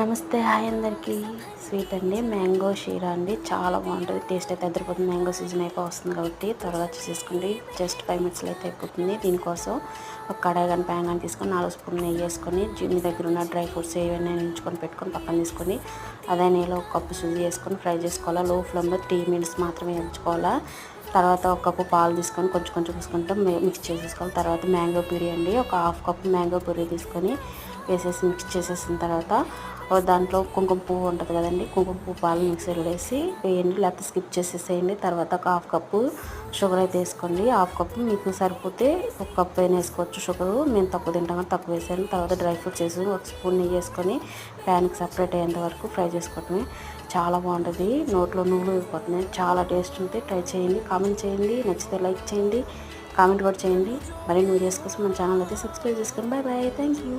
నమస్తే, హాయ్ అందరికీ. స్వీట్ అండి, మ్యాంగో షీరా అండి. చాలా బాగుంటుంది, టేస్ట్ అయితే అదిరిపోతుంది. మ్యాంగో సీజన్ అయిపోయి వస్తుంది కాబట్టి త్వరగా చేసేసుకోండి. జస్ట్ 5 మినిట్స్లో అయితే అయిపోతుంది. దీనికోసం ఒక కడాయి కానీ ప్యాన్ కానీ తీసుకొని 4 స్పూన్ నెయ్యి వేసుకొని, మీ దగ్గర ఉన్న డ్రై ఫ్రూట్స్ ఏవైనా ఎంచుకొని పెట్టుకొని పక్కన తీసుకొని, అదే నెయ్యిలో ఒక కప్పు సుజీ వేసుకొని ఫ్రై చేసుకోవాలా. లో ఫ్లేమ్లో 3 మినిట్స్ మాత్రమే ఎంచుకోవాలా. తర్వాత ఒక కప్పు పాలు తీసుకొని కొంచెం కొంచెం తీసుకుంటూ మిక్స్ చేసేసుకోవాలి. తర్వాత మ్యాంగో ప్యూరీ అండి, ఒక హాఫ్ కప్ మ్యాంగో ప్యూరీ తీసుకొని వేసేసి మిక్స్ చేసేసిన తర్వాత దాంట్లో కుంకుమ పువ్వు ఉంటుంది కదండి, కుంకుమ పువ్వు పాలు మిక్సీలో వేసి వేయండి, లేకపోతే స్కిప్ చేసేసేయండి. తర్వాత ఒక హాఫ్ కప్పు షుగర్ అయితే వేసుకోండి. హాఫ్ కప్పు మీకు సరిపోతే ఒక కప్పు అయినా వేసుకోవచ్చు షుగరు. మేము తక్కువ తింటాం కానీ తక్కువ వేసాను. తర్వాత డ్రై ఫ్రూట్స్ వేసి ఒక స్పూన్ నెయ్యి వేసుకొని ప్యాన్కి సపరేట్ అయ్యేంత వరకు ఫ్రై చేసుకోవటమే. చాలా బాగుంటుంది, నోట్లో నువ్వులు అయిపోతున్నాయి. చాలా టేస్ట్ ఉంటుంది, ట్రై చేయండి. కామెంట్ చేయండి, నచ్చితే లైక్ చేయండి, కామెంట్ కూడా చేయండి. మరిన్ని వీడియోస్ కోసం మన ఛానల్ అయితే సబ్స్క్రైబ్ చేసుకోండి. Bye bye, thank you.